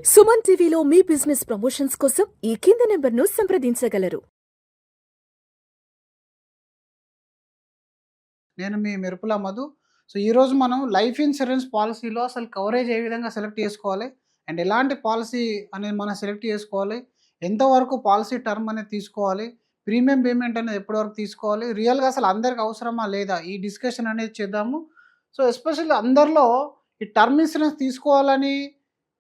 సుమన్ టీవీలో మీ business promotions కోసం ఈ కింది నెంబర్ను సంప్రదించగలరు. నేను మీ మెరుపుల మధు. సో, ఈరోజు మనం లైఫ్ ఇన్సూరెన్స్ పాలిసీలో అసలు కవరేజ్ ఏ విధంగా సెలెక్ట్ చేసుకోవాలి అండ్ ఎలాంటి పాలసీ అనేది మనం సెలెక్ట్ చేసుకోవాలి, ఎంతవరకు పాలసీ టర్మ్ అనేది తీసుకోవాలి, ప్రీమియం పేమెంట్ అనేది ఎప్పటివరకు తీసుకోవాలి, రియల్గా అసలు అందరికి అవసరమా లేదా, ఈ డిస్కషన్ అనేది చేద్దాము. సో, ఎస్పెషల్లీ అందరిలో ఈ టర్మ్ ఇన్సూరెన్స్ తీసుకోవాలని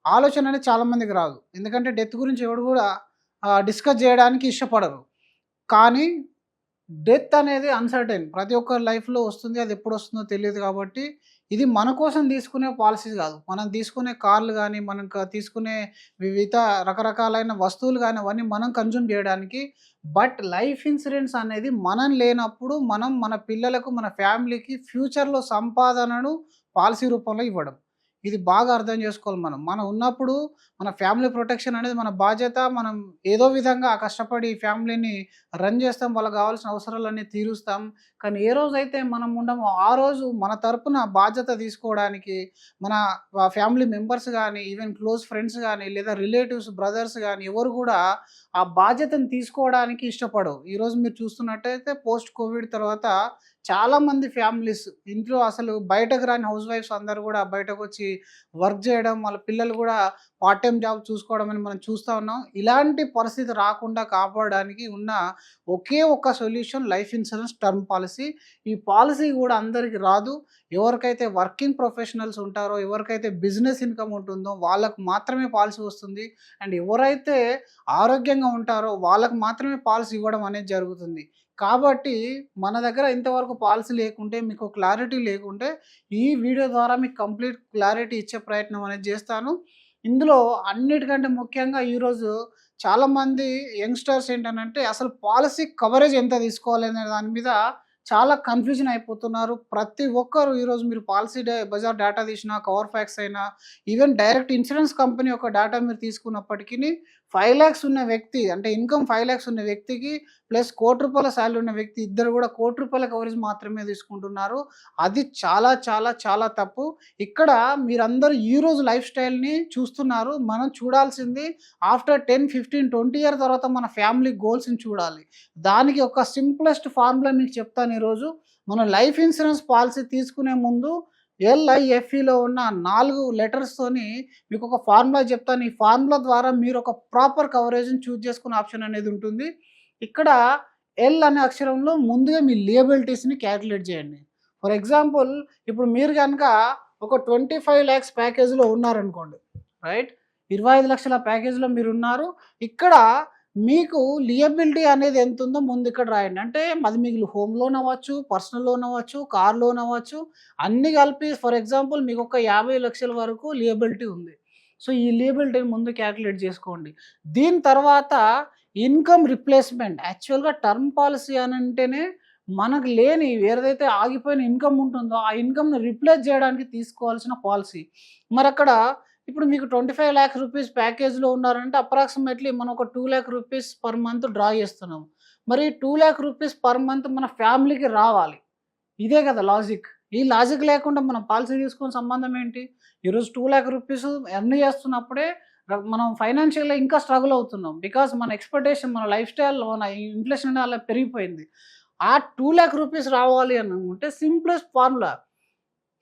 ఆలోచన అనేది చాలామందికి రాదు. ఎందుకంటే డెత్ గురించి ఎవడు కూడా డిస్కస్ చేయడానికి ఇష్టపడరు. కానీ డెత్ అనేది అన్‌సర్టైన్. ప్రతి ఒక్కరి లైఫ్‌లో వస్తుంది. అది ఎప్పుడొస్తుందో తెలీదు కాబట్టి, ఇది మన కోసం తీసుకునే పాలిసీస్ గాదు. మనం తీసుకునే కార్లు గానీ, మనం తీసుకునే వివిధ రకరకాలైన వస్తువులు గానీ, అవన్నీ మనం కన్జ్యూమ్ జేయడానికి. బట్ లైఫ్ ఇన్సూరెన్స్ అనేది మనం లేనప్పుడు, మనం మన పిల్లలకు, మన ఫ్యామిలీకి ఫ్యూచర్‌లో సంపాదనను పాలిసీ రూపంలో ఇవ్వడం. ఇది బాగా అర్థం జేసుకోవాలి మనం. మనం ఉన్నప్పుడు మన ఫ్యామిలీ ప్రొటెక్షన్ అనేది మన బాధ్యత. మనం ఏదో విధంగా కష్టపడి ఫ్యామిలీని రన్ చేస్తాం. వాళ్ళకి కావాల్సిన అవసరాలన్నీ తీరుస్తాం. కానీ ఏ రోజైతే మనం ఉండమో, ఆ రోజు మన తరపున బాధ్యత తీసుకోవడానికి మన ఫ్యామిలీ మెంబర్స్ గానీ, ఈవెన్ క్లోజ్ ఫ్రెండ్స్ గానీ, లేదా రిలేటివ్స్, బ్రదర్స్ గానీ ఎవరు కూడా ఆ బాధ్యతను తీసుకోవడానికి ఇష్టపడవు. ఈరోజు మీరు చూస్తున్నట్టయితే పోస్ట్ కోవిడ్ తర్వాత చాలామంది ఫ్యామిలీస్ ఇంట్లో అసలు బయటకు రాని హౌస్ వైఫ్స్ అందరూ కూడా బయటకొచ్చి వర్క్ చేయడం, వాళ్ళ పిల్లలు కూడా పార్ట్ టైమ్ జాబ్ చూసుకోవడం అని మనం చూస్తూ ఉన్నాం. ఇలాంటి పరిస్థితి రాకుండా కాపాడడానికి ఉన్న ఒకే ఒక్క solution life insurance term policy. ఈ పాలసీ కూడా అందరికీ రాదు. ఎవరికైతే వర్కింగ్ ప్రొఫెషనల్స్ ఉంటారో, ఎవరికైతే బిజినెస్ ఇన్కమ్ ఉంటుందో వాళ్ళకు మాత్రమే పాలసీ వస్తుంది. అండ్ ఎవరైతే ఆరోగ్యంగా ఉంటారో వాళ్ళకు మాత్రమే పాలసీ ఇవ్వడం అనేది జరుగుతుంది. కాబట్టి మన దగ్గర ఇంతవరకు పాలసీ లేకుంటే, మీకు క్లారిటీ లేకుంటే, ఈ వీడియో ద్వారా మీకు కంప్లీట్ క్లారిటీ ఇచ్చే ప్రయత్నం అనేది చేస్తాను. ఇందులో అన్నిటికంటే ముఖ్యంగా ఈరోజు చాలామంది యంగ్‌స్టర్స్ ఏంటనంటే అసలు పాలిసీ కవరేజ్ ఎంత తీసుకోవాలనే దాని మీద చాలా కన్‌ఫ్యూజన్ అయిపోతున్నారు. ప్రతి ఒక్కరు ఈరోజు మీరు పాలిసీ బజార్ డేటా తీసినా, కవర్ ఫ్యాక్స్ అయినా, ఈవెన్ డైరెక్ట్ ఇన్స్యూరెన్స్ కంపెనీ యొక్క డేటా మీరు తీసుకున్నప్పటికిని 5,00,000 ఉన్న వ్యక్తి, అంటే ఇన్‌కమ్ 5,00,000 ఉన్న వ్యక్తికి ప్లస్ రూ. 1,00,00,000 సాలరీ ఉన్న వ్యక్తి ఇద్దరు కూడా రూ. 1,00,00,000 కవరేజ్ మాత్రమే తీసుకుంటున్నారు. అది చాలా చాలా చాలా తప్పు. ఇక్కడ మీరందరూ ఈరోజు లైఫ్ స్టైల్‌ని చూస్తున్నారు. మనం చూడాల్సింది ఆఫ్టర్ 10, 15, 20 ఇయర్ తర్వాత మన ఫ్యామిలీ గోల్స్‌ని చూడాలి. దానికి ఒక సింప్లెస్ట్ ఫార్ములా మీకు చెప్తాను ఈరోజు. మనం లైఫ్ ఇన్సూరెన్స్ పాలిసీ తీసుకునే ముందు LIFEలో ఉన్న 4 లెటర్స్‌తోని మీకొక ఫార్ములా చెప్తాను. ఈ ఫార్ములా ద్వారా మీరు ఒక ప్రాపర్ కవరేజ్‌ని చూజ్ చేసుకునే ఆప్షన్ అనేది ఉంటుంది. ఇక్కడ ఎల్ అనే అక్షరంలో ముందుగా మీ లియబిలిటీస్‌ని క్యాలిక్యులేట్ చేయండి. ఫర్ ఎగ్జాంపుల్ ఇప్పుడు మీరు గనక ఒక 25,00,000 ప్యాకేజ్‌లో ఉన్నారనుకోండి. రైట్? 25,00,000 ప్యాకేజ్‌లో మీరున్నారు. ఇక్కడ మీకు లియబిలిటీ అనేది ఎంతుందో ముందు ఇక్కడ రాయండి. అంటే అది మీకు హోమ్ లోన్ అవ్వచ్చు, పర్సనల్ లోన్ అవ్వచ్చు, కార్ లోన్ అవ్వచ్చు. అన్నీ కలిపి ఫర్ ఎగ్జాంపుల్ మీకొక 50,00,000 వరకు లియబిలిటీ ఉంది. సో, ఈ లియబిలిటీని ముందు క్యాలిక్యులేట్ చేసుకోండి. దీని తర్వాత ఇన్‌కమ్ రిప్లేస్‌మెంట్. యాక్చువల్‌గా టర్మ్ పాలిసీ అనంటేనే మనకు లేని ఏదైతే ఆగిపోయిన ఇన్‌కమ్ ఉంటుందో, ఆ ఇన్‌కమ్‌ని రిప్లేస్ చేయడానికి తీసుకోవాల్సిన పాలిసీ. మరక్కడ ఇప్పుడు మీకు 25,00,000 రూపీస్ ప్యాకేజ్‌లో ఉన్నారంటే అప్రాక్సిమేట్‌లీ మనం ఒక 2,00,000 రూపీస్ పర్ మంత్ డ్రా చేస్తున్నాము. మరి 2,00,000 రూపీస్ పర్ మంత్ మన ఫ్యామిలీకి రావాలి. ఇదే కదా లాజిక్. ఈ లాజిక్ లేకుండా మనం పాలిసీ తీసుకునే సంబంధం ఏంటి? ఈరోజు 2,00,000 రూపీస్ ఎర్న్ చేస్తున్నప్పుడే మనం ఫైనాన్షియల్‌గా ఇంకా స్ట్రగుల్ అవుతున్నాం. బికాజ్ మన ఎక్స్‌పెక్టేషన్, మన లైఫ్ స్టైల్, మన ఇన్‌ఫ్లేషన్ అలా పెరిగిపోయింది. ఆ 2,00,000 రూపీస్ రావాలి అని అనుకుంటే సింప్లెస్ట్ ఫార్ములా.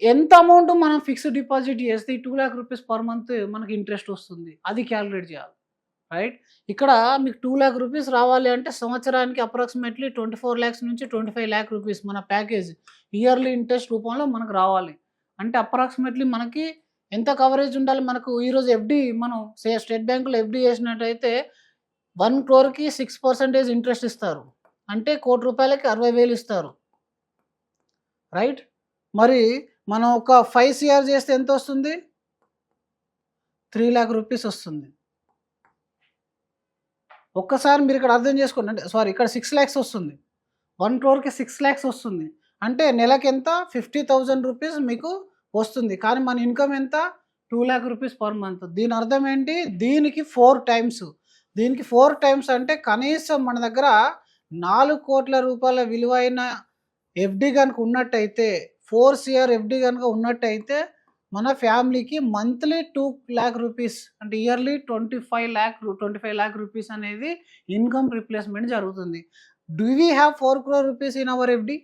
ఎంత అమౌంట్ మనం ఫిక్స్డ్ డిపాజిట్ చేస్తే ఈ 2,00,000 రూపీస్ పర్ మంత్ మనకి ఇంట్రెస్ట్ వస్తుంది. అది క్యాలిక్యులేట్ చేయాలి. రైట్? ఇక్కడ మీకు 2,00,000 రూపీస్ రావాలి అంటే సంవత్సరానికి అప్రాక్సిమేట్‌లీ 24,00,000 నుంచి 25,00,000 రూపీస్ మన ప్యాకేజ్ ఇయర్లీ ఇంట్రెస్ట్ రూపంలో మనకు రావాలి. అంటే అప్రాక్సిమేట్‌లీ మనకి ఎంత కవరేజ్ ఉండాలి? మనకు ఈరోజు ఎఫ్‌డి మనం స్టేట్ బ్యాంక్‌లో ఎఫ్‌డి చేసినట్టయితే 1,00,00,000కి 6% ఇంట్రెస్ట్ ఇస్తారు. అంటే రూ. 1,00,00,000కి 60,000 ఇస్తారు. రైట్? మరి మనం ఒక 5 సీఆర్ చేస్తే ఎంతొస్తుంది? 3,00,000 రూపీస్ వస్తుంది. ఒక్కసారి మీరు ఇక్కడ అర్థం చేసుకోండి. అంటే సారీ, ఇక్కడ 6,00,000 వస్తుంది. 1,00,00,000కి 6,00,000 వస్తుంది. అంటే నెలకెంత? 50,000 రూపీస్ మీకు వస్తుంది. కానీ మన ఇన్‌కమ్ ఎంత? 2,00,000 రూపీస్ పర్ మంత్. దీని అర్థం ఏంటి? దీనికి 4 టైమ్స్. దీనికి 4 టైమ్స్ అంటే కనీసం మన దగ్గర 4,00,00,000 రూపాయల విలువైన ఎఫ్‌డి గనుక ఉన్నట్టయితే, 4 సీఆర్ ఎఫ్‌డి గనుక ఉన్నట్టయితే మన ఫ్యామిలీకి మంత్లీ 2,00,000 రూపీస్ అంటే ఇయర్లీ 25,00,000 రూపీస్ అనేది ఇన్‌కమ్ రిప్లేస్‌మెంట్ జరుగుతుంది. Do we have 4 crore rupees in our FD?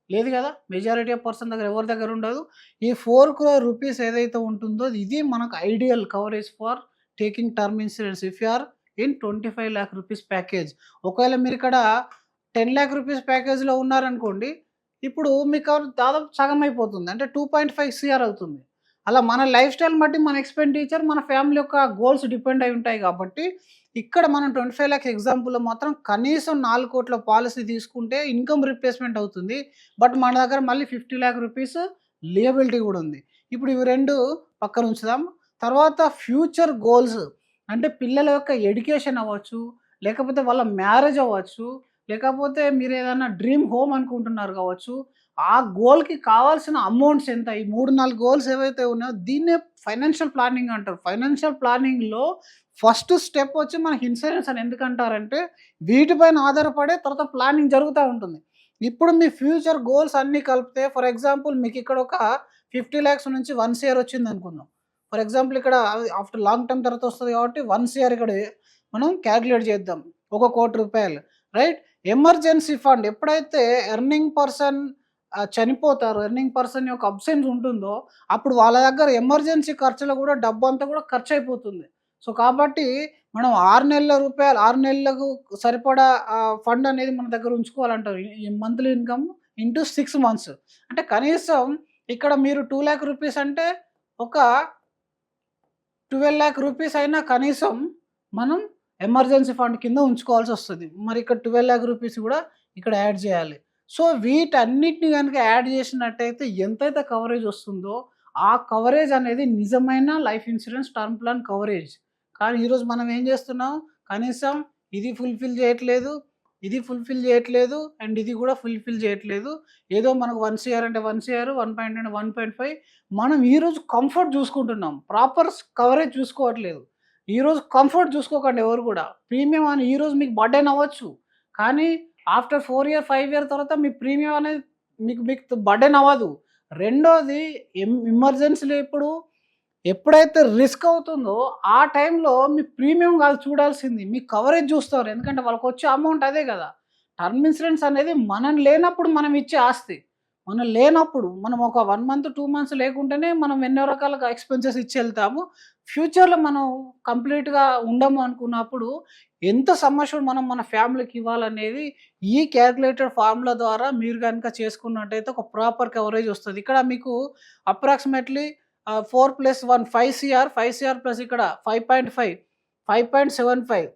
లేదు కదా! మెజారిటీ ఆఫ్ పర్సన్ దగ్గర ఎవరి దగ్గర ఉండదు. ఈ 4 క్రోర్ రూపీస్ ఏదైతే ఉంటుందో ఇది మనకు ideal coverage for taking term insurance if you are in 25,00,000 rupees package. ఒకవేళ మీరు ఇక్కడ 10,00,000 రూపీస్ ప్యాకేజ్‌లో ఉన్నారనుకోండి, ఇప్పుడు మీకు దాదాపు సగం అయిపోతుంది. అంటే 2.5 సీఆర్ అవుతుంది. అలా మన లైఫ్ స్టైల్‌ని బట్టి మన ఎక్స్‌పెండిచర్ మన ఫ్యామిలీ యొక్క గోల్స్ డిపెండ్ అయి ఉంటాయి కాబట్టి, ఇక్కడ మనం 25,00,000 ఎగ్జాంపుల్‌లో మాత్రం కనీసం 4,00,00,000 పాలిసీ తీసుకుంటే ఇన్‌కమ్ రిప్లేస్‌మెంట్ అవుతుంది. బట్ మన దగ్గర మళ్ళీ 50,00,000 రూపీస్ లియబిలిటీ కూడా ఉంది. ఇప్పుడు ఇవి 2 పక్కన ఉంచుదాం. తర్వాత ఫ్యూచర్ గోల్స్ అంటే పిల్లల యొక్క ఎడ్యుకేషన్ అవ్వచ్చు, లేకపోతే వాళ్ళ మ్యారేజ్ అవ్వచ్చు, లేకపోతే మీరేదన్నా డ్రీమ్ హోమ్ అనుకుంటున్నారు కావచ్చు. ఆ గోల్‌కి కావాల్సిన అమౌంట్స్ ఎంత? ఈ 3, 4 గోల్స్ ఏవైతే ఉన్నాయో దీన్నే ఫైనాన్షియల్ ప్లానింగ్ అంటారు. ఫైనాన్షియల్ ప్లానింగ్‌లో ఫస్ట్ స్టెప్ వచ్చి మనకి ఇన్సూరెన్స్ అని ఎందుకంటారంటే, వీటిపైన ఆధారపడే తర్వాత ప్లానింగ్ జరుగుతా ఉంటుంది. ఇప్పుడు మీ ఫ్యూచర్ గోల్స్ అన్నీ కలిపితే ఫర్ ఎగ్జాంపుల్ మీకు ఇక్కడ ఒక 50,00,000 నుంచి 1 సీఆర్ వచ్చిందనుకుందాం. ఫర్ ఎగ్జాంపుల్ ఇక్కడ ఆఫ్టర్ లాంగ్ టర్మ్ తర్వాత వస్తది కాబట్టి 1 సీఆర్ ఇక్కడ మనం క్యాలిక్యులేట్ చేద్దాం. ఒక ₹1,00,00,000 రైట్? ఎమర్జెన్సీ ఫండ్ ఎప్పుడైతే ఎర్నింగ్ పర్సన్ చనిపోతారో, ఎర్నింగ్ పర్సన్ యొక్క అబ్సెన్స్ ఉంటుందో, అప్పుడు వాళ్ళ దగ్గర ఎమర్జెన్సీ ఖర్చులో కూడా డబ్బంతా కూడా ఖర్చయిపోతుంది. సో, కాబట్టి మనం 6 నెలలకు సరిపడా ఫండ్ అనేది మన దగ్గర ఉంచుకోవాలంటారు. ఈ మంత్లీ ఇన్‌కమ్ ఇంటూ 6 మంత్స్. అంటే కనీసం ఇక్కడ మీరు 2,00,000 రూపీస్ అంటే ఒక 12,00,000 రూపీస్ అయినా కనీసం మనం ఎమర్జెన్సీ ఫండ్ కింద ఉంచుకోవాల్సొస్తది. మరి ఇక్కడ 12,00,000 రూపీస్ కూడా ఇక్కడ యాడ్ చేయాలి. సో, వీటన్నిటిని గనుక యాడ్ చేసినట్టయితే ఎంతైతే కవరేజ్ వస్తుందో, ఆ కవరేజ్ అనేది నిజమైన life insurance term plan coverage. కానీ ఈరోజు మనం ఏం చేస్తున్నాం, కనీసం ఇది ఫుల్‌ఫిల్ చేయట్లేదు, ఇది ఫుల్‌ఫిల్ చేయట్లేదు అండ్ ఇది కూడా ఫుల్‌ఫిల్ చేయట్లేదు. ఏదో మనకు 1 సీఆర్ అంటే 1 సీఆర్, 1 అంటే 1.5 మనం ఈరోజు కంఫర్ట్ చూసుకుంటున్నాం. ప్రాపర్ కవరేజ్ చూసుకోవట్లేదు. ఈరోజు కంఫర్ట్ చూసుకోకండి ఎవరు కూడా. ప్రీమియం అని ఈరోజు మీకు బర్డెన్ అవ్వచ్చు. కానీ ఆఫ్టర్ 4 ఇయర్, 5 ఇయర్ తర్వాత మీ ప్రీమియం అనేది మీకు బర్డెన్ అవ్వదు. రెండోది ఎమర్జెన్సీలో ఎప్పుడైతే రిస్క్ అవుతుందో ఆ టైంలో మీ ప్రీమియం కాదు చూడాల్సింది. మీ కవరేజ్ చూస్తారు. ఎందుకంటే వాళ్ళకొచ్చే అమౌంట్ అదే కదా! టర్మ్ ఇన్సూరెన్స్ అనేది మనం లేనప్పుడు మనం ఇచ్చే ఆస్తి. మనం లేనప్పుడు మనం ఒక 1 మంత్, 2 మంత్స్ లేకుంటేనే మనం ఎన్నో రకాలుగా ఎక్స్‌పెన్సెస్ ఇచ్చి ఎళ్తాము. ఫ్యూచర్‌లో మనం కంప్లీట్‌గా ఉండము అనుకున్నప్పుడు ఎంత సమ్ అష్యూర్డ్ మనం మన ఫ్యామిలీకి ఇవ్వాలనేది ఈ క్యాలిక్యులేటెడ్ ఫార్ములా ద్వారా మీరు గనుక చేసుకున్నట్టయితే ఒక ప్రాపర్ కవరేజ్ వస్తది. ఇక్కడ మీకు అప్రాక్సిమేట్‌లీ 4 + 1 5 సీఆర్, 5 సీఆర్ ప్లస్ ఇక్కడ 5.5, 5.75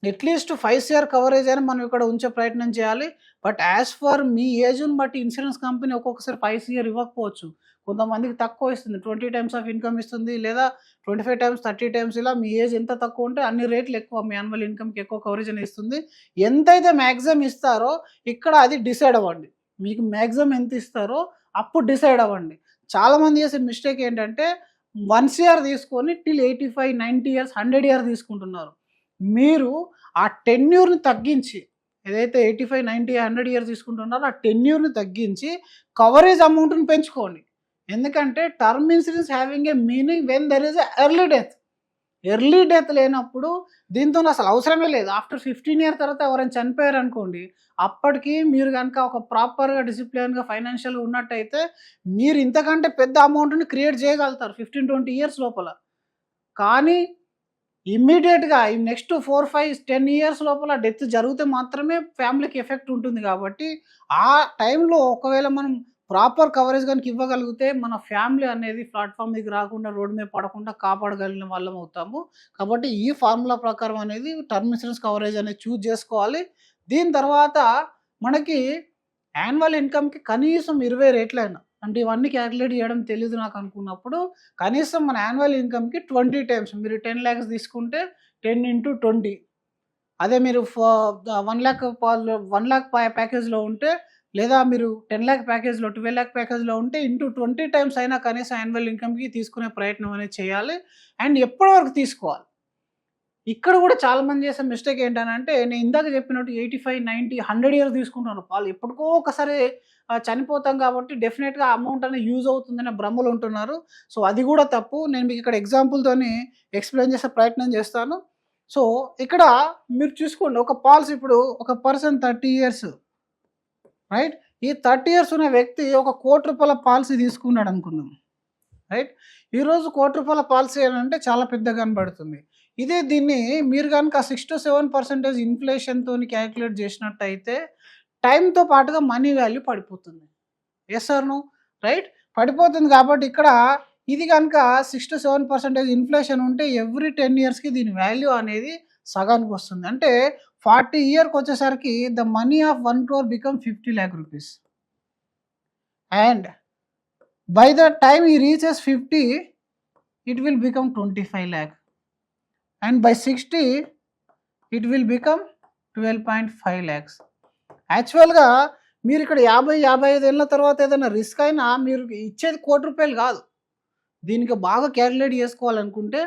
అట్‌లీస్ట్ 5 సీఆర్ కవరేజ్ అయినా మనం ఇక్కడ ఉంచే ప్రయత్నం చేయాలి. బట్ యాస్ ఫర్ మీ ఏజ్‌ని బట్టి ఇన్సూరెన్స్ కంపెనీ ఒక్కొక్కసారి 5 సీఆర్ ఇవ్వకపోవచ్చు. కొంతమందికి తక్కువ ఇస్తుంది. 20 టైమ్స్ ఆఫ్ ఇన్‌కమ్ ఇస్తుంది. లేదా 25 టైమ్స్, 30 టైమ్స్ ఇలా మీ ఏజ్ ఎంత తక్కువ ఉంటే అన్ని రేట్లు ఎక్కువ. మీ యాన్యువల్ ఇన్‌కమ్‌కి ఎక్కువ కవరేజ్ అనేది ఇస్తుంది. ఎంతైతే మాక్సిమం ఇస్తారో ఇక్కడ అది డిసైడ్ అవ్వండి. మీకు మాక్సిమం ఎంత ఇస్తారో అప్పుడు డిసైడ్ అవ్వండి. చాలామంది చేసే మిస్టేక్ ఏంటంటే 1 సీఆర్ తీసుకొని టిల్ 85, 90 ఇయర్స్, 100 ఇయర్ తీసుకుంటున్నారు. మీరు ఆ టెన్యూర్‌ని తగ్గించి ఏదైతే 85, 90, 100 ఇయర్స్ తీసుకుంటున్నారో ఆ టెన్యూర్‌ని తగ్గించి కవరేజ్ అమౌంట్‌ని పెంచుకోండి. ఎందుకంటే term insurance having a meaning when there is a early death. Early death లేనప్పుడు దీంతో అసలు అవసరమే లేదు. ఆఫ్టర్ 15 ఇయర్ తర్వాత ఎవరైనా చనిపోయారనుకోండి, అప్పటికి మీరు గనుక ఒక ప్రాపర్‌గా డిసిప్లిన్‌గా ఫైనాన్షియల్‌గా ఉన్నట్టయితే మీరు ఇంతకంటే పెద్ద అమౌంట్‌ని క్రియేట్ చేయగలుగుతారు 15, 20 ఇయర్స్ లోపల. కానీ ఇమ్మీడియేట్‌గా ఈ నెక్స్ట్ 4, 5, 10 ఇయర్స్ లోపల డెత్ జరిగితే మాత్రమే ఫ్యామిలీకి ఎఫెక్ట్ ఉంటుంది కాబట్టి, ఆ టైంలో ఒకవేళ మనం ప్రాపర్ కవరేజ్ గనుక ఇవ్వగలిగితే మన ఫ్యామిలీ అనేది ప్లాట్‌ఫార్మ్ మీదకి రాకుండా, రోడ్డు మీద పడకుండా కాపాడగలిగిన వాళ్ళం అవుతాము. కాబట్టి ఈ ఫార్ములా ప్రకారం అనేది టర్మ్ ఇన్సూరెన్స్ కవరేజ్ అనేది చూజ్ చేసుకోవాలి. దీని తర్వాత మనకి యాన్యువల్ ఇన్‌కమ్‌కి కనీసం 20 రేట్లైనా అంటే ఇవన్నీ క్యాలిక్యులేట్ చేయడం తెలీదు నాకు అనుకున్నప్పుడు, కనీసం మన యాన్యువల్ ఇన్‌కమ్‌కి 20 టైమ్స్ మీరు 10,00,000 తీసుకుంటే 10 ఇంటూ 20 అదే మీరు 1,00,000 ప్యాకేజ్‌లో ఉంటే లేదా మీరు 10,00,000 ప్యాకేజ్‌లో, 12,00,000 ప్యాకేజ్‌లో ఉంటే ఇంటూ 20 టైమ్స్ అయినా కనీసం యాన్యువల్ ఇన్‌కమ్‌కి తీసుకునే ప్రయత్నం అనేది చేయాలి. అండ్ ఎప్పటి వరకు తీసుకోవాలి? ఇక్కడ కూడా చాలామంది చేసే మిస్టేక్ ఏంటనంటే, నేను ఇందాక చెప్పినట్టు 85, 90, 100 ఇయర్స్ తీసుకుంటున్నారు. వాళ్ళు ఎప్పటికో ఒకసారి చనిపోతాం కాబట్టి డెఫినిట్‌గా ఆ అమౌంట్ అనేది యూజ్ అవుతుందనే భ్రమలో ఉంటున్నారు. సో, అది కూడా తప్పు. నేను మీకు ఇక్కడ ఎగ్జాంపుల్‌తోని ఎక్స్‌ప్లెయిన్ చేసే ప్రయత్నం చేస్తాను. సో, ఇక్కడ మీరు చూసుకోండి, ఒక పాలసీ ఇప్పుడు ఒక పర్సన్ 30 ఇయర్స్, రైట్? ఈ 30 ఇయర్స్ ఉన్న వ్యక్తి ఒక ₹1,00,00,000 పాలసీ తీసుకున్నాడు అనుకుందాం, రైట్? ఈరోజు ₹1,00,00,000 పాలసీ అని అంటే చాలా పెద్దగా కనబడుతుంది. ఇదే దీన్ని మీరు గనుక 6-7% ఇన్‌ఫ్లేషన్‌తోని క్యాలిక్యులేట్ చేసినట్టయితే టైమ్‌తో పాటుగా మనీ వాల్యూ పడిపోతుంది. Yes or no? రైట్? పడిపోతుంది కాబట్టి ఇక్కడ ఇది గనుక 6-7% ఇన్‌ఫ్లేషన్ ఉంటే ఎవ్రీ 10 ఇయర్స్‌కి దీని వాల్యూ అనేది సగానికి వస్తుంది. అంటే 40 ఇయర్‌కొచ్చేసరికి the money of 1 crore become 50 lakh rupees. And by the time he reaches 50, it will become 25 lakh. And by 60, it will become 12.5 lakhs. యాక్చువల్‌గా మీరు ఇక్కడ 50-55 ఏళ్ల తర్వాత ఏదైనా రిస్క్ అయినా మీరు ఇచ్చేది ₹1,00,00,000 కాదు. దీనికి బాగా క్యాలిక్యులేట్ చేసుకోవాలనుకుంటే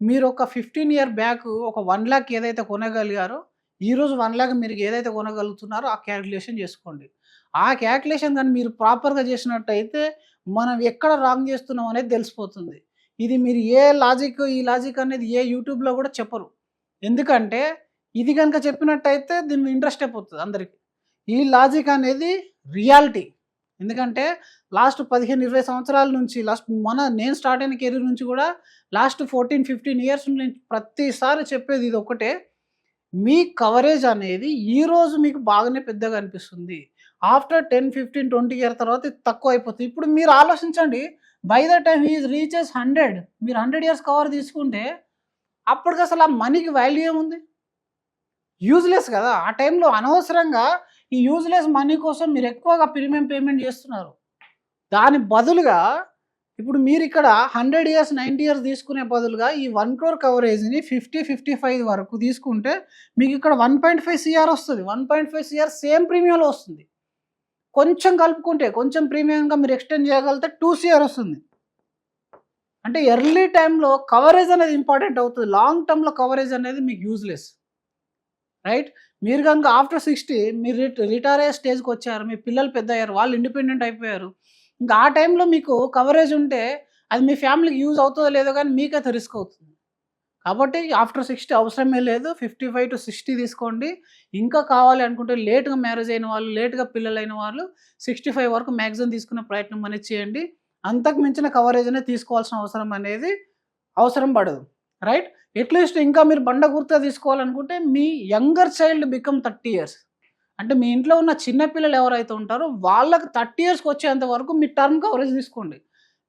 మీరు ఒక 15 ఇయర్ బ్యాక్ ఒక 1 lakh ఏదైతే కొనగలిగారో, ఈరోజు 1 lakh మీరు ఏదైతే కొనగలుగుతున్నారో ఆ క్యాలిక్యులేషన్ చేసుకోండి. ఆ క్యాలిక్యులేషన్ గాని మీరు ప్రాపర్‌గా చేసినట్టయితే మనం ఎక్కడ రాంగ్ చేస్తున్నాం అనేది తెలిసిపోతుంది. ఇది మీరు ఏ లాజిక్, ఈ లాజిక్ అనేది ఏ యూట్యూబ్‌లో కూడా చెప్పరు. ఎందుకంటే ఇది గనుక చెప్పినట్టయితే దీని మీద ఇంట్రెస్ట్ అయిపోతది అందరికి. ఈ లాజిక్ అనేది రియాలిటీ. ఎందుకంటే లాస్ట్ 15-20 సంవత్సరాల నుంచి నేను స్టార్ట్ అయిన కెరీర్ నుంచి కూడా లాస్ట్ 14-15 ఇయర్స్ నుంచి ప్రతిసారి చెప్పేది ఇది ఒక్కటే. మీ కవరేజ్ అనేది ఈరోజు మీకు బాగానే పెద్దగా అనిపిస్తుంది. ఆఫ్టర్ 10, 15, 20 ఇయర్ తర్వాత ఇది తక్కువ అయిపోతుంది. ఇప్పుడు మీరు ఆలోచించండి, by the time he reaches 100, మీరు 100 ఇయర్స్ కవర్ తీసుకుంటే అప్పటికి అసలు ఆ మనీకి వాల్యూ ఏముంది? యూజ్‌లెస్ కదా! ఆ టైంలో అనవసరంగా ఈ యూజ్‌లెస్ మనీ కోసం మీరు ఎక్కువగా ప్రీమియం పేమెంట్ చేస్తున్నారు. దాని బదులుగా ఇప్పుడు మీరిక్కడ 100 ఇయర్స్, 90 ఇయర్స్ తీసుకునే బదులుగా ఈ 1 crore కవరేజ్‌ని 50, 55 వరకు తీసుకుంటే మీకు ఇక్కడ 1.5 CR వస్తది. 1.5 CR సేమ్ ప్రీమియంలో వస్తుంది. కొంచెం కలుపుకుంటే, కొంచెం ప్రీమియంగా మీరు ఎక్స్టెండ్ చేయగలిగితే 2 CR వస్తుంది. అంటే ఎర్లీ టైమ్‌లో కవరేజ్ అనేది ఇంపార్టెంట్ అవుతది. లాంగ్ టర్మ్‌లో కవరేజ్ అనేది మీకు యూజ్‌లెస్. రైట్? మీరు గనుక ఆఫ్టర్ 60 మీరు రిటైర్ అయ్యే స్టేజ్‌కొచ్చారు. మీ పిల్లలు పెద్దయ్యారు. వాళ్ళు ఇండిపెండెంట్ అయిపోయారు. ఇంకా ఆ టైంలో మీకు కవరేజ్ ఉంటే అది మీ ఫ్యామిలీకి యూజ్ అవుతదో లేదో గానీ మీకైతే రిస్క్ అవుతుంది. కాబట్టి ఆఫ్టర్ 60 అవసరమే లేదు. 55-60 తీసుకోండి. ఇంకా కావాలి అనుకుంటే లేట్‌గా మ్యారేజ్ అయిన వాళ్ళు, లేట్‌గా పిల్లలైన వాళ్ళు 65 వరకు మాక్సిమం తీసుకునే ప్రయత్నం అనేది చేయండి. అంతకు మించిన కవరేజ్ అనేది తీసుకోవాల్సిన అవసరం పడదు. రైట్? అట్‌లీస్ట్ ఇంకా మీరు బండ గుర్తుగా తీసుకోవాలనుకుంటే మీ యంగర్ చైల్డ్ బికమ్ 30 ఇయర్స్. అంటే మీ ఇంట్లో ఉన్న చిన్న పిల్లలు ఎవరైతే ఉంటారో వాళ్ళకి 30 ఇయర్స్‌కి వచ్చేంత వరకు మీ టర్మ్ కవరేజ్ తీసుకోండి.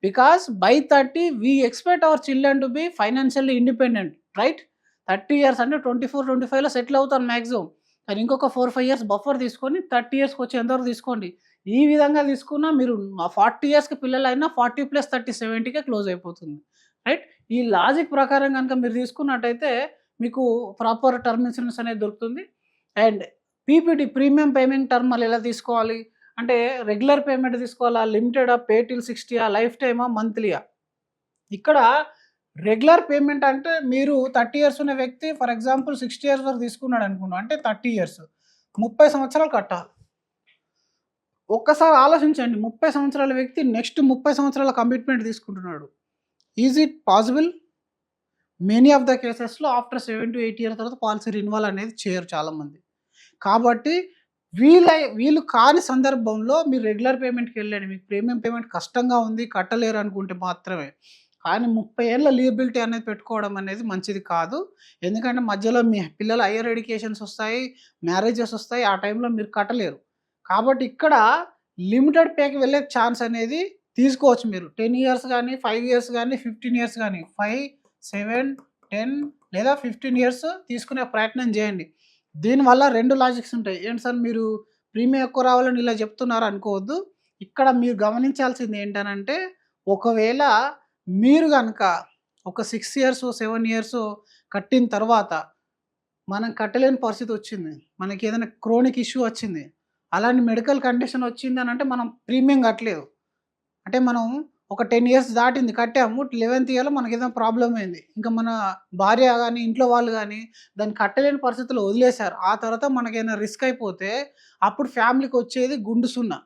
Because by 30 we expect our children to be financially independent, right? 30 years అంటే 24, 25లో సెటిల్ అవుతారు మాక్సిమం. కానీ ఇంకొక 4, 5 ఇయర్స్ బఫర్ తీసుకొని 30 ఇయర్స్‌కి వచ్చేంత వరకు తీసుకోండి. ఈ విధంగా తీసుకున్నా మీరు 40 ఇయర్స్‌కి పిల్లలైనా 40+30 70కే క్లోజ్ అయిపోతుంది. రైట్? ఈ లాజిక్ ప్రకారం గనుక మీరు తీసుకున్నట్టయితే మీకు ప్రాపర్ టర్మ్ ఇన్సూరెన్స్ అనేది దొరుకుతుంది. And PPT premium payment term మళ్ళీ ఎలా తీసుకోవాలి అంటే రెగ్యులర్ పేమెంట్ తీసుకోవాలా, లిమిటెడా, పే టిల్ 60, లైఫ్ టైమా, మంత్లీయా? ఇక్కడ రెగ్యులర్ పేమెంట్ అంటే మీరు 30 ఇయర్స్ ఉన్న వ్యక్తి ఫర్ ఎగ్జాంపుల్ 60 ఇయర్స్ వరకు తీసుకున్నాడు అనుకున్నాం అంటే 30 ఇయర్స్ 30 సంవత్సరాలు కట్టాలి. ఒక్కసారి ఆలోచించండి, 30 సంవత్సరాల వ్యక్తి నెక్స్ట్ 30 సంవత్సరాల కమిట్మెంట్ తీసుకుంటున్నాడు. Is it possible? Many of the కేసెస్‌లో ఆఫ్టర్ 7-8 ఇయర్స్ తర్వాత పాలసీ రిన్యువల్ అనేది చేయరు చాలామంది. కాబట్టి వీళ్ళు కాని సందర్భంలో మీరు రెగ్యులర్ పేమెంట్‌కి వెళ్ళండి. మీకు ప్రీమియం పేమెంట్ కష్టంగా ఉంది, కట్టలేరు అనుకుంటే మాత్రమే. కానీ 30 ఏళ్ల లియబిలిటీ అనేది పెట్టుకోవడం అనేది మంచిది కాదు. ఎందుకంటే మధ్యలో మీ పిల్లల హైయర్ ఎడ్యుకేషన్స్ వస్తాయి, మ్యారేజెస్ వస్తాయి. ఆ టైంలో మీరు కట్టలేరు. కాబట్టి ఇక్కడ లిమిటెడ్ పేకి వెళ్ళే ఛాన్స్ అనేది తీసుకోవచ్చు మీరు. 10 ఇయర్స్ గానీ, 5 ఇయర్స్ గానీ, 15 ఇయర్స్ గానీ 5, 7, 10 లేదా 15 ఇయర్స్ తీసుకునే ప్రయత్నం చేయండి. దీనివల్ల 2 లాజిక్స్ ఉంటాయి. ఏంటి సార్ మీరు ప్రీమియం ఎక్కువ రావాలని ఇలా చెప్తున్నారు అనుకోవద్దు. ఇక్కడ మీరు గమనించాల్సింది ఏంటనంటే ఒకవేళ మీరు గనక ఒక 6 ఇయర్స్, 7 ఇయర్స్ కట్టిన తర్వాత మనం కట్టలేని పరిస్థితి వచ్చింది. మనకి ఏదైనా క్రోనిక్ ఇష్యూ వచ్చింది. అలాంటి మెడికల్ కండిషన్ వచ్చిందనంటే మనం ప్రీమియం కట్టలేదు. అంటే మనం ఒక 10 ఇయర్స్ దాటింది కట్టాము. 11th ఇయర్‌లో మనకేదైనా ప్రాబ్లమ్ అయింది. ఇంకా మన భార్య గాని, ఇంట్లో వాళ్ళు గాని దాన్ని కట్టలేని పరిస్థితిలో వదిలేసారు. ఆ తర్వాత మనకేమైనా రిస్క్ అయిపోతే అప్పుడు ఫ్యామిలీకొచ్చేది గుండు సున్నా.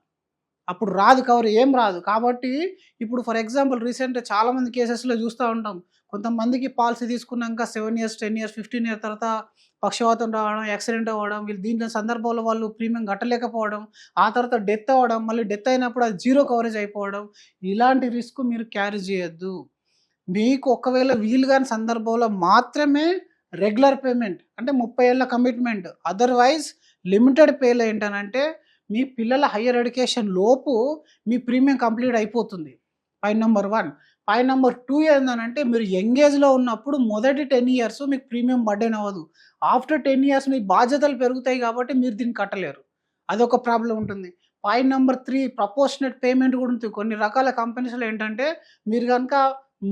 అప్పుడు రాదు కవర్ ఏం రాదు. కాబట్టి ఇప్పుడు ఫర్ ఎగ్జాంపుల్ రీసెంట్‌గా చాలామంది కేసెస్‌లో చూస్తా ఉంటాం. కొంతమందికి పాలసీ తీసుకున్నాక 7 ఇయర్స్, 10 ఇయర్స్, 15 ఇయర్స్ తర్వాత పక్షవాతం రావడం, యాక్సిడెంట్ అవ్వడం, వీళ్ళు దీంట్లో సందర్భంలో వాళ్ళు ప్రీమియం కట్టలేకపోవడం, ఆ తర్వాత డెత్ అవ్వడం, మళ్ళీ డెత్ అయినప్పుడు అది జీరో కవరేజ్ అయిపోవడం, ఇలాంటి రిస్క్ మీరు క్యారీ చేయొద్దు. మీకు ఒకవేళ వీలు కాని సందర్భంలో మాత్రమే రెగ్యులర్ పేమెంట్ అంటే 30 ఏళ్ల కమిట్మెంట్. అదర్‌వైజ్ లిమిటెడ్ పేలో ఏంటనంటే మీ పిల్లల హైయర్ ఎడ్యుకేషన్ లోపు మీ ప్రీమియం కంప్లీట్ అయిపోతుంది. Point number 1. పాయింట్ నంబర్ 2 ఏందనంటే మీరు యంగ్ ఏజ్‌లో ఉన్నప్పుడు మొదటి 10 ఇయర్స్ మీకు ప్రీమియం బర్డెన్ అవ్వదు. ఆఫ్టర్ 10 ఇయర్స్ మీ బాధ్యతలు పెరుగుతాయి కాబట్టి మీరు దీన్ని కట్టలేరు. అదొక ప్రాబ్లమ్ ఉంటుంది. పాయింట్ నంబర్ 3 ప్రపోర్షనేట్ పేమెంట్ కూడా ఉంటుంది. కొన్ని రకాల కంపెనీస్‌లో ఏంటంటే మీరు గనక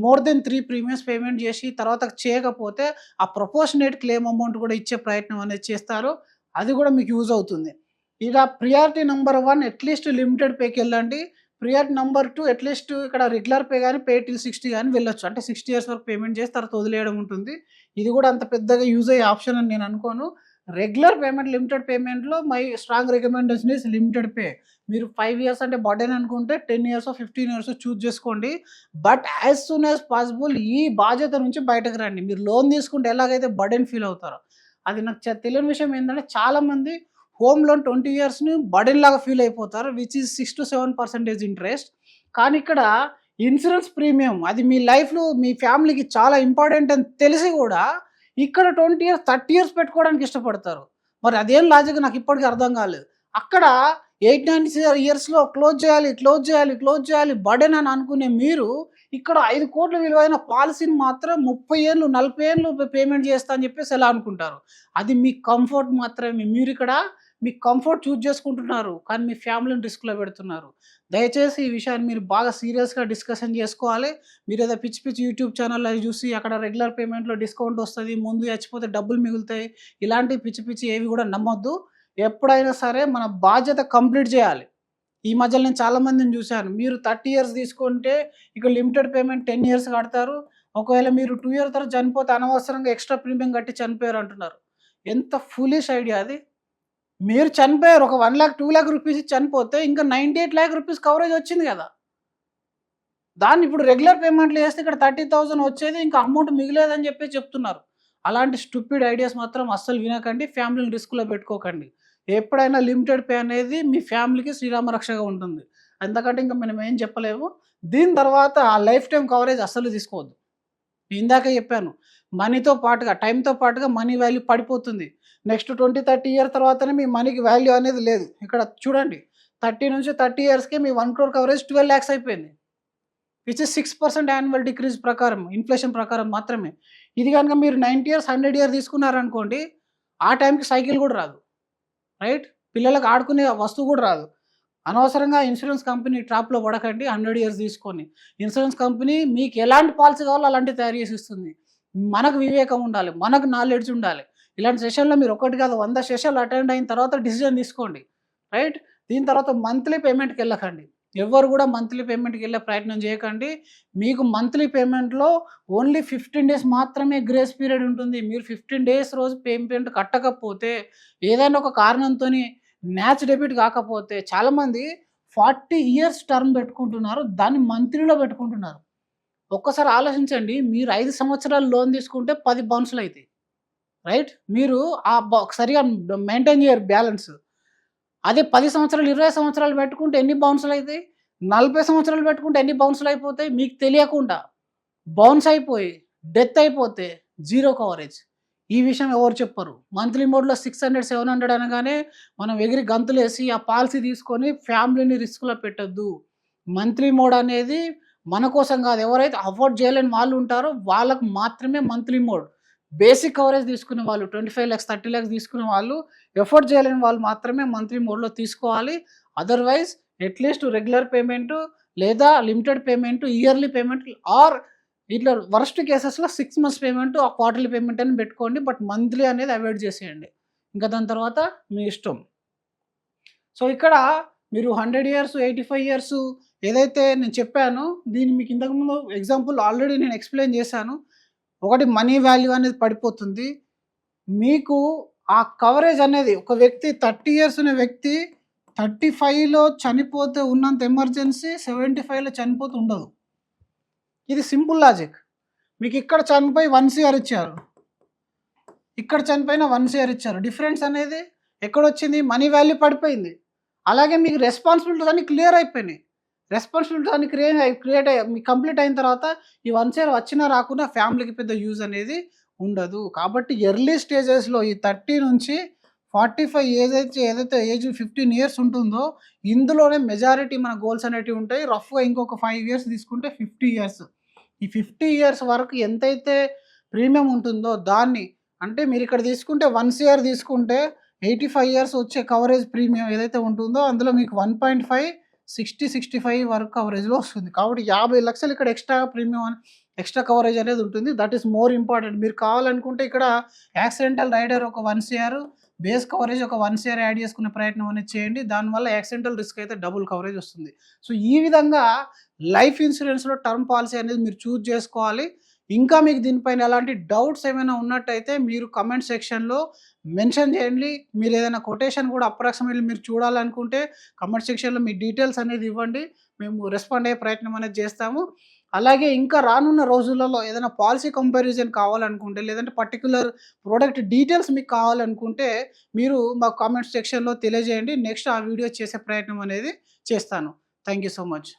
మోర్ దెన్ 3 ప్రీమియమ్స్ పేమెంట్ చేసి తర్వాత చేయకపోతే ఆ ప్రపోర్షనేట్ క్లెయిమ్ అమౌంట్ కూడా ఇచ్చే ప్రయత్నం అనేది చేస్తారు. అది కూడా మీకు యూజ్ అవుతుంది. ఇలా ప్రియారిటీ నంబర్ 1 అట్‌లీస్ట్ లిమిటెడ్ పేకెళ్ళండి. ప్రియారిటీ నంబర్ 2 అట్‌లీస్ట్ ఇక్కడ రెగ్యులర్ పే గాని, పే టిల్ 60 గాని వెళ్ళొచ్చు. అంటే 60 ఇయర్స్ వరకు పేమెంట్ చేసి తర్వాత వదిలేయడం ఉంటుంది. ఇది కూడా అంత పెద్దగా యూజ్ అయ్యే ఆప్షన్ అని నేను అనుకోను. రెగ్యులర్ పేమెంట్, లిమిటెడ్ పేమెంట్‌లో my strong recommendation is limited pay. మీరు 5 ఇయర్స్ అంటే బర్డెన్ అనుకుంటే 10 ఇయర్సో, 15 ఇయర్సో చూజ్ చేసుకోండి. But as soon as possible ఈ బాధ్యత నుంచి బయటకు రండి. మీరు లోన్ తీసుకుంటే ఎలాగైతే బర్డెన్ ఫీల్ అవుతారో, అది నాకు తెలియని విషయం ఏంటంటే చాలామంది హోమ్ లోన్ 20 ఇయర్స్‌ని బర్డెన్ లాగా ఫీల్ అయిపోతారు. Which is 6-7% interest. కానీ ఇక్కడ ఇన్సూరెన్స్ ప్రీమియం అది మీ లైఫ్‌లో మీ ఫ్యామిలీకి చాలా ఇంపార్టెంట్ అని తెలిసి కూడా ఇక్కడ 20 ఇయర్స్, 30 ఇయర్స్ పెట్టుకోవడానికి ఇష్టపడతారు. మరి అదేం లాజిక్ నాకు ఇప్పటికి అర్థం కాలేదు. అక్కడ 8, 9 ఇయర్స్‌లో క్లోజ్ చేయాలి బర్డెన్ అని అనుకునే మీరు ఇక్కడ 5,00,00,000 విలువైన పాలసీని మాత్రం 30 ఏళ్ళు, 40 ఏళ్ళు పేమెంట్ చేస్తా అని చెప్పేసి ఎలా అనుకుంటారు? అది మీ కంఫర్ట్ మాత్రమే. మీరిక్కడ మీ కంఫర్ట్ చూజ్ చేసుకుంటున్నారు. కానీ మీ ఫ్యామిలీని రిస్క్‌లో పెడుతున్నారు. దయచేసి ఈ విషయాన్ని మీరు బాగా సీరియస్‌గా డిస్కషన్ చేసుకోవాలి. మీరేదో పిచ్చి పిచ్చి యూట్యూబ్ ఛానల్ అవి చూసి అక్కడ రెగ్యులర్ పేమెంట్‌లో డిస్కౌంట్ వస్తది. ముందు చచ్చిపోతే డబ్బులు మిగులుతాయి. ఇలాంటి పిచ్చి పిచ్చి ఏవి కూడా నమ్మొద్దు. ఎప్పుడైనా సరే మన బాధ్యత కంప్లీట్ చేయాలి. ఈ మధ్యలో నేను చాలామందిని చూశాను. మీరు 30 ఇయర్స్ తీసుకుంటే ఇక లిమిటెడ్ పేమెంట్ 10 ఇయర్స్ కడతారు. ఒకవేళ మీరు 2 ఇయర్స్ తర్వాత చనిపోతే అనవసరంగా ఎక్స్‌ట్రా ప్రీమియం కట్టి చనిపోయారు అంటున్నారు. ఎంత ఫూలిష్ ఐడియా అది. మీరు చనిపోయారు. ఒక 1,00,000, 2,00,000 రూపీస్ ఇచ్చి చనిపోతే ఇంకా 98,00,000 రూపీస్ కవరేజ్ వచ్చింది కదా! దాన్ని ఇప్పుడు రెగ్యులర్ పేమెంట్లు చేస్తే ఇక్కడ 30,000 వచ్చేది. ఇంకా అమౌంట్ మిగిలేదని చెప్పేసి చెప్తున్నారు. అలాంటి స్టూపిడ్ ఐడియాస్ మాత్రం అస్సలు వినకండి. ఫ్యామిలీని రిస్క్‌లో పెట్టుకోకండి. ఎప్పుడైనా లిమిటెడ్ పే అనేది మీ ఫ్యామిలీకి శ్రీరామ రక్షగా ఉంటుంది. అంతకంటే ఇంకా మనం ఏం చెప్పలేము. దీని తర్వాత ఆ లైఫ్ టైమ్ కవరేజ్ అస్సలు తీసుకోవద్దు. ఇందాకే చెప్పాను. మనీతో పాటుగా, టైమ్‌తో పాటుగా మనీ వాల్యూ పడిపోతుంది. నెక్స్ట్ 20, 30 ఇయర్ తర్వాతనే మీ మనీకి వాల్యూ అనేది లేదు. ఇక్కడ చూడండి 30 ఇయర్స్‌కే మీ 1 క్రోర్ కవరేజ్ 12 లాక్స్ అయిపోయింది. విచ్ ఇస్ 6% యాన్యువల్ డిక్రీజ్ ప్రకారం, ఇన్‌ఫ్లేషన్ ప్రకారం మాత్రమే. ఇది గనుక మీరు 90 ఇయర్స్, 100 ఇయర్స్ తీసుకున్నారనుకోండి, ఆ టైంకి సైకిల్ కూడా రాదు. రైట్? పిల్లలకు ఆడుకునే వస్తువు కూడా రాదు. అనవసరంగా ఇన్సూరెన్స్ కంపెనీ ట్రాప్‌లో పడకండి 100 ఇయర్స్ తీసుకొని. ఇన్సూరెన్స్ కంపెనీ మీకు ఎలాంటి పాలసీ కావాలో అలాంటివి తయారు చేసి ఇస్తుంది. మనకు వివేకం ఉండాలి. మనకు నాలెడ్జ్ ఉండాలి. ఇలాంటి సెషన్‌లో మీరు ఒకటి కాదు 100 సెషన్‌లు అటెండ్ అయిన తర్వాత డిసిజన్ తీసుకోండి. రైట్? దీని తర్వాత మంత్లీ పేమెంట్‌కెళ్ళకండి. ఎవ్వరు కూడా మంత్లీ పేమెంట్‌కెళ్ళే ప్రయత్నం చేయకండి. మీకు మంత్లీ పేమెంట్‌లో ఓన్లీ 15 డేస్ మాత్రమే గ్రేస్ పీరియడ్ ఉంటుంది. మీరు 15 డేస్ రోజు పేమెంట్ కట్టకపోతే ఏదైనా ఒక కారణంతోని మ్యాచ్ డెబిట్ కాకపోతే చాలామంది 40 ఇయర్స్ టర్మ్ పెట్టుకుంటున్నారు. దాన్ని మంత్లీలో పెట్టుకుంటున్నారు. ఒక్కసారి ఆలోచించండి. మీరు 5 సంవత్సరాలు లోన్ తీసుకుంటే 10 బౌన్స్‌లు అయితాయి. రైట్? మీరు ఆ సరిగా మెయింటైన్ చేయరు బ్యాలెన్స్. అదే 10 సంవత్సరాలు, 20 సంవత్సరాలు పెట్టుకుంటే ఎన్ని బౌన్స్‌లు అయితాయి? 40 సంవత్సరాలు పెట్టుకుంటే ఎన్ని బౌన్స్‌లు అయిపోతాయి? మీకు తెలియకుండా బౌన్స్ అయిపోయి, డెత్ అయిపోతే జీరో కవరేజ్. ఈ విషయం ఎవరు చెప్పరు. మంత్లీ మోడ్‌లో 600, 700 అనగానే మనం ఎగిరి గంతులేసి ఆ పాలసీ తీసుకొని ఫ్యామిలీని రిస్క్‌లో పెట్టొద్దు. మంత్లీ మోడ్ అనేది మన కోసం కాదు. ఎవరైతే అఫోర్డ్ చేయలేని వాళ్ళు ఉంటారో వాళ్ళకి మాత్రమే మంత్లీ మోడ్. బేసిక్ కవరేజ్ తీసుకునే వాళ్ళు 25 లాక్స్, 30 లాక్స్ తీసుకునే వాళ్ళు, ఎఫోర్డ్ చేయలేని వాళ్ళు మాత్రమే మంత్లీ మోడ్‌లో తీసుకోవాలి. అదర్‌వైజ్ అట్‌లీస్ట్ రెగ్యులర్ పేమెంటు లేదా limited payment, yearly payment are ఇట్లా వరస్ట్ కేసెస్‌లో 6 మంత్స్ పేమెంట్, ఆ క్వార్టర్లీ పేమెంట్ అని పెట్టుకోండి. బట్ మంత్లీ అనేది అవాయిడ్ చేసేయండి. ఇంకా దాని తర్వాత మీ ఇష్టం. సో, ఇక్కడ మీరు 100 ఇయర్స్, 85 ఇయర్స్ ఏదైతే నేను చెప్పానో దీన్ని మీకు ఇంతకుముందు ఎగ్జాంపుల్ ఆల్రెడీ నేను ఎక్స్‌ప్లెయిన్ చేశాను. ఒకటి మనీ వాల్యూ అనేది పడిపోతుంది. మీకు ఆ కవరేజ్ అనేది ఒక వ్యక్తి 30 ఇయర్స్ ఉన్న వ్యక్తి 35లో చనిపోతే ఉన్నంత ఎమర్జెన్సీ 75లో చనిపోతే ఉండదు. ఇది సింపుల్ లాజిక్. మీకు ఇక్కడ చనిపోయి 1 సిఆర్ ఇచ్చారు. ఇక్కడ చనిపోయిన 1 సిఆర్ ఇచ్చారు. డిఫరెన్స్ అనేది ఎక్కడొచ్చింది? మనీ వాల్యూ పడిపోయింది. అలాగే మీకు రెస్పాన్సిబిలిటీస్ అన్నీ క్లియర్ అయిపోయినాయి. రెస్పాన్సిబిలిటీస్ అన్నీ క్రియేట్ అయ్యాయి. మీకు కంప్లీట్ అయిన తర్వాత ఈ 1 సిఆర్ వచ్చినా రాకున్నా ఫ్యామిలీకి పెద్ద యూజ్ అనేది ఉండదు. కాబట్టి ఎర్లీ స్టేజెస్‌లో ఈ 30 నుంచి 45 ఏదైతే ఏజ్ 15 ఇయర్స్ ఉంటుందో ఇందులోనే మెజారిటీ మన గోల్స్ అనేటివి ఉంటాయి. రఫ్‌గా ఇంకొక 5 ఇయర్స్ తీసుకుంటే 50 ఇయర్స్. ఈ 50 ఇయర్స్ వరకు ఎంతైతే ప్రీమియం ఉంటుందో దాన్ని అంటే మీరు ఇక్కడ తీసుకుంటే 1 సిఆర్ తీసుకుంటే 85 ఇయర్స్ వచ్చే కవరేజ్ ప్రీమియం ఏదైతే ఉంటుందో అందులో మీకు 1.5 65 వరకు కవరేజ్‌లో వస్తుంది. కాబట్టి 50 లక్షలు ఇక్కడ ఎక్స్ట్రా కవరేజ్ అనేది ఉంటుంది. That is more important. మీరు కావాలనుకుంటే ఇక్కడ యాక్సిడెంటల్ రైడర్ ఒక 1 సిఆర్, బేస్ కవరేజ్ ఒక 1 సిఆర్ యాడ్ చేసుకునే ప్రయత్నం అనేది చేయండి. దానివల్ల యాక్సిడెంటల్ రిస్క్ అయితే డబుల్ కవరేజ్ వస్తుంది. సో ఈ విధంగా లైఫ్ ఇన్సూరెన్స్‌లో టర్మ్ పాలసీ అనేది మీరు చూజ్ చేసుకోవాలి. ఇంకా మీకు దీనిపైన ఎలాంటి డౌట్స్ ఏమైనా ఉన్నట్టయితే మీరు కమెంట్ సెక్షన్‌లో మెన్షన్ చేయండి. మీరు ఏదైనా కొటేషన్ కూడా అప్రాక్సిమేట్‌లీ మీరు చూడాలనుకుంటే కమెంట్ సెక్షన్‌లో మీ డీటెయిల్స్ అనేది ఇవ్వండి. మేము రెస్పాండ్ అయ్యే ప్రయత్నం అనేది చేస్తాము. అలాగే ఇంకా రానున్న రోజులలో ఏదైనా పాలసీ కంపారిజన్ కావాలనుకుంటే లేదంటే పర్టిక్యులర్ ప్రొడక్ట్ డీటెయిల్స్ మీకు కావాలనుకుంటే మీరు మాకు కామెంట్ సెక్షన్‌లో తెలియజేయండి. నెక్స్ట్ ఆ వీడియో చేసే ప్రయత్నం అనేది చేస్తాను. Thank you so much.